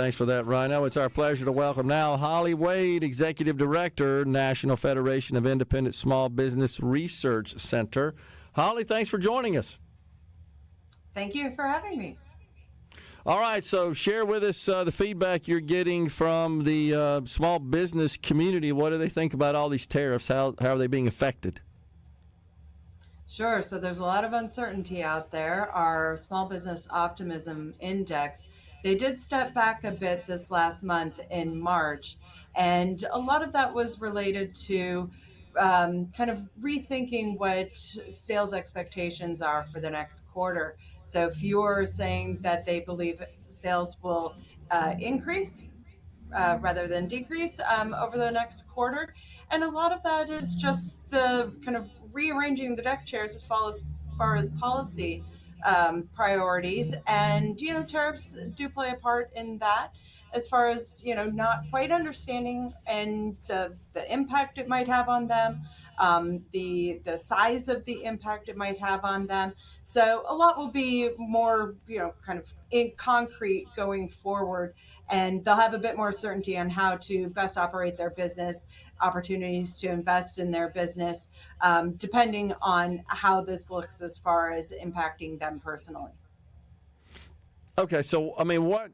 Thanks for that, Rhino. It's our pleasure to welcome now Holly Wade, Executive Director, National Federation of Independent Small Business Research Center. Holly, thanks for joining us. Thank you for having me. All right, so share with us the feedback you're getting from the small business community. What do they think about all these tariffs? How are they being affected? Sure. So there's a lot of uncertainty out there. Our Small Business Optimism Index, they did step back a bit this last month in March, and a lot of that was related to kind of rethinking what sales expectations are for the next quarter. So if you're saying that they believe sales will increase rather than decrease over the next quarter, and a lot of that is just the kind of rearranging the deck chairs as far as policy priorities. And, tariffs do play a part in that as far as, not quite understanding and the impact it might have on them, the size of the impact it might have on them. So a lot will be more, kind of in concrete going forward, and they'll have a bit more certainty on how to best operate their business, opportunities to invest in their business, depending on how this looks as far as impacting them personally. Okay, so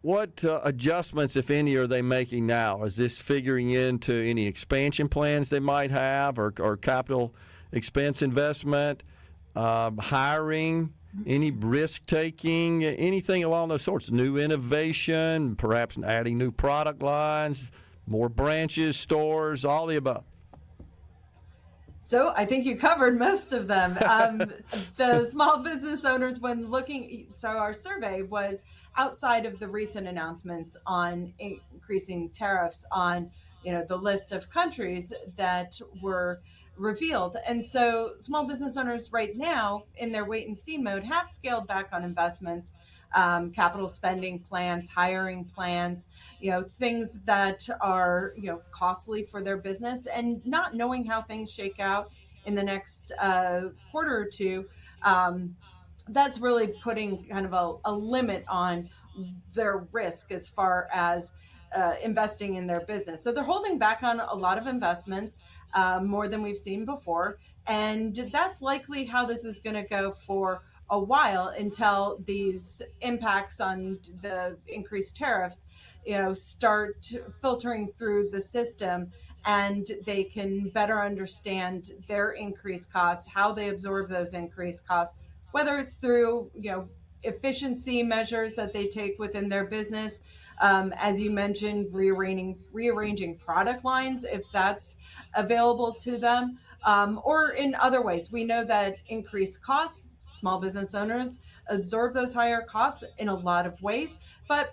what adjustments, if any, are they making now? Is this figuring into any expansion plans they might have, or capital expense investment, hiring, any risk taking, anything along those sorts? New innovation, perhaps adding new product lines, more branches, stores, all the above. So I think you covered most of them. The small business owners, when looking, so our survey was outside of the recent announcements on increasing tariffs on, the list of countries that were revealed. And so small business owners right now in their wait and see mode have scaled back on investments, capital spending plans, hiring plans, things that are, costly for their business, and not knowing how things shake out in the next quarter or two. That's really putting kind of a limit on their risk as far as investing in their business. So they're holding back on a lot of investments, more than we've seen before. And that's likely how this is going to go for a while, until these impacts on the increased tariffs, start filtering through the system, and they can better understand their increased costs, how they absorb those increased costs, whether it's through, efficiency measures that they take within their business. As you mentioned, rearranging product lines, if that's available to them, or in other ways. We know that increased costs, small business owners absorb those higher costs in a lot of ways, but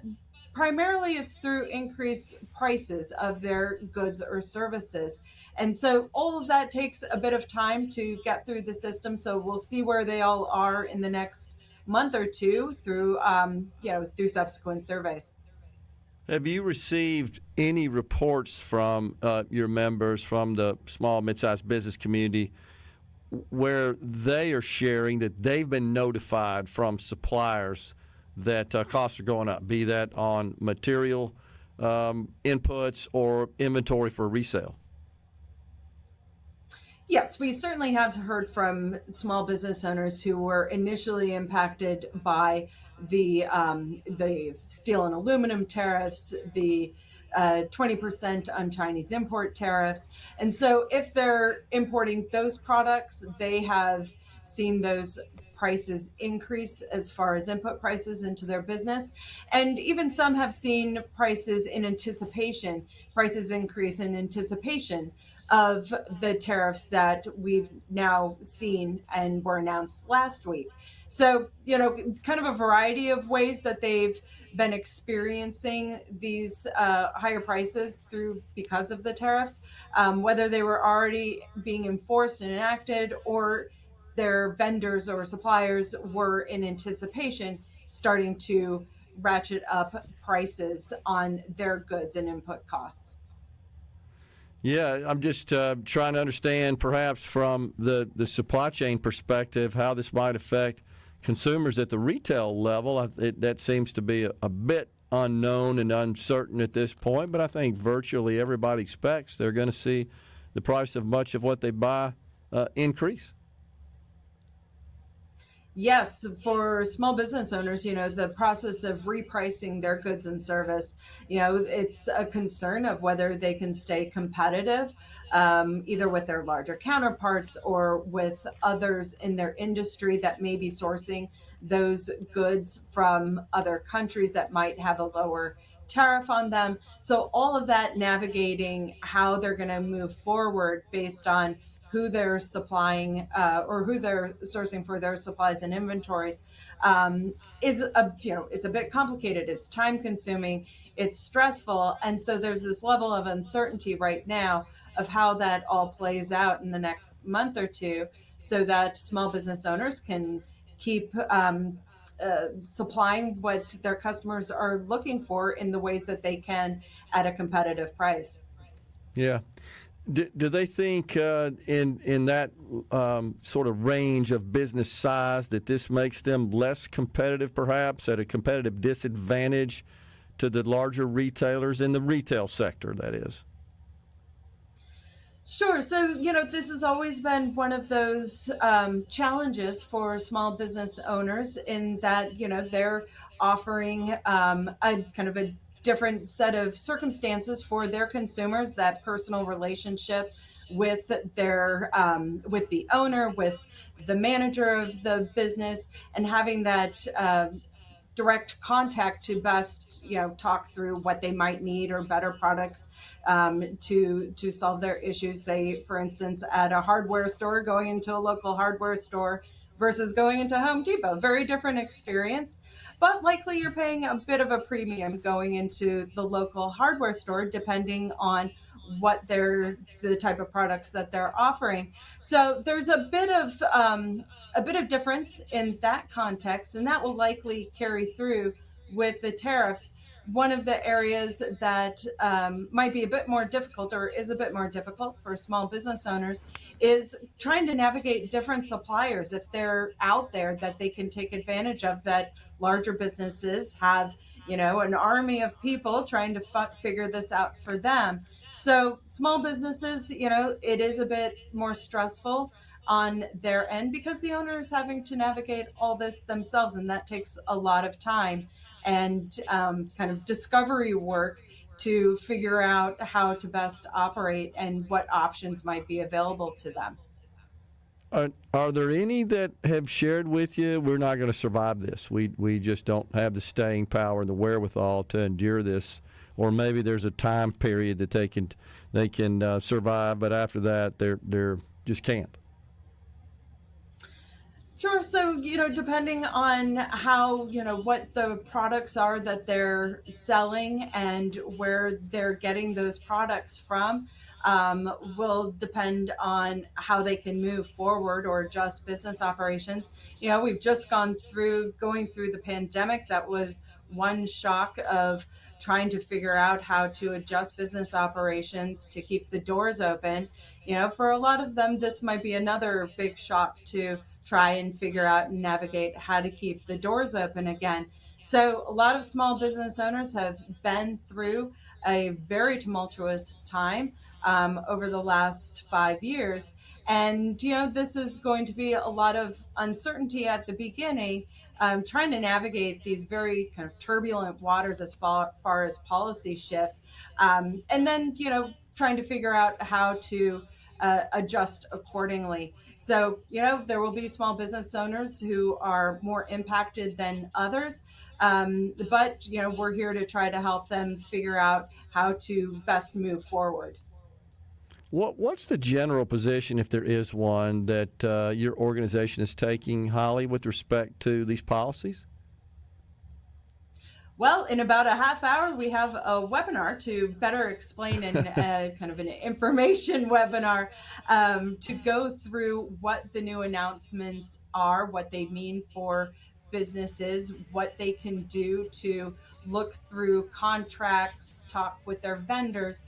primarily it's through increased prices of their goods or services. And so all of that takes a bit of time to get through the system. So we'll see where they all are in the next month or two through subsequent surveys. Have you received any reports from your members from the small, mid-sized business community where they are sharing that they've been notified from suppliers that costs are going up, be that on material inputs or inventory for resale? Yes, we certainly have heard from small business owners who were initially impacted by the steel and aluminum tariffs, the 20% on Chinese import tariffs. And so if they're importing those products, they have seen those prices increase as far as input prices into their business. And even some have seen prices increase in anticipation of the tariffs that we've now seen and were announced last week. So, kind of a variety of ways that they've been experiencing these higher prices because of the tariffs, whether they were already being enforced and enacted, or their vendors or suppliers were in anticipation starting to ratchet up prices on their goods and input costs. Yeah, I'm just trying to understand, perhaps from the supply chain perspective, how this might affect consumers at the retail level. That seems to be a bit unknown and uncertain at this point, but I think virtually everybody expects they're going to see the price of much of what they buy increase. Yes, for small business owners, the process of repricing their goods and service, it's a concern of whether they can stay competitive, either with their larger counterparts or with others in their industry that may be sourcing those goods from other countries that might have a lower tariff on them. So all of that navigating how they're going to move forward based on who they're supplying or who they're sourcing for their supplies and inventories is it's a bit complicated. It's time consuming. It's stressful, and so there's this level of uncertainty right now of how that all plays out in the next month or two, so that small business owners can keep supplying what their customers are looking for in the ways that they can at a competitive price. Yeah. Do they think in that sort of range of business size that this makes them less competitive, perhaps at a competitive disadvantage to the larger retailers in the retail sector, that is? Sure. So, this has always been one of those challenges for small business owners in that, they're offering a kind of a different set of circumstances for their consumers, that personal relationship with with the owner, with the manager of the business, and having that direct contact to best talk through what they might need or better products to solve their issues. Say, for instance, at a hardware store, going into a local hardware store versus going into Home Depot, very different experience, but likely you're paying a bit of a premium going into the local hardware store depending on what the type of products that they're offering. So there's a bit of difference in that context, and that will likely carry through with the tariffs. One of the areas that might be a bit more difficult, or is a bit more difficult for small business owners, is trying to navigate different suppliers if they're out there that they can take advantage of, that larger businesses have an army of people trying to figure this out for them. So small businesses, it is a bit more stressful on their end because the owner is having to navigate all this themselves, and that takes a lot of time and kind of discovery work to figure out how to best operate and what options might be available to them. Are there any that have shared with you, we're not going to survive this? We just don't have the staying power and the wherewithal to endure this, or maybe there's a time period that they can survive, but after that they're just can't. Sure. So, depending on how, what the products are that they're selling and where they're getting those products from, will depend on how they can move forward or adjust business operations. We've just going through the pandemic. That was one shock of trying to figure out how to adjust business operations to keep the doors open. For a lot of them, this might be another big shock to try and figure out and navigate how to keep the doors open again. So a lot of small business owners have been through a very tumultuous time over the last 5 years. And, this is going to be a lot of uncertainty at the beginning, trying to navigate these very kind of turbulent waters as far as policy shifts. And then, trying to figure out how to adjust accordingly. So, there will be small business owners who are more impacted than others. But, we're here to try to help them figure out how to best move forward. What's the general position, if there is one, that your organization is taking, Holly, with respect to these policies? Well, in about a half hour, we have a webinar to better explain, in kind of an information webinar, to go through what the new announcements are, what they mean for businesses, what they can do to look through contracts, talk with their vendors,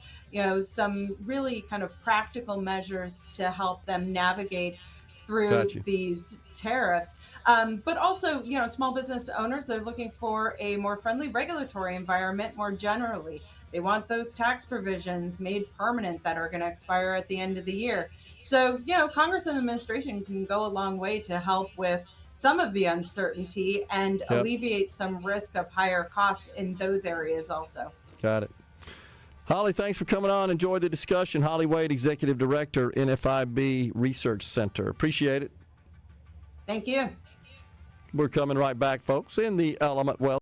some really kind of practical measures to help them navigate through Gotcha. these tariffs. But also, small business owners, they're looking for a more friendly regulatory environment more generally. They want those tax provisions made permanent that are going to expire at the end of the year. So, Congress and the administration can go a long way to help with some of the uncertainty and Yep. alleviate some risk of higher costs in those areas also. Got it. Holly, thanks for coming on. Enjoyed the discussion. Holly Wade, Executive Director, NFIB Research Center. Appreciate it. Thank you. We're coming right back, folks, in the Element Wealth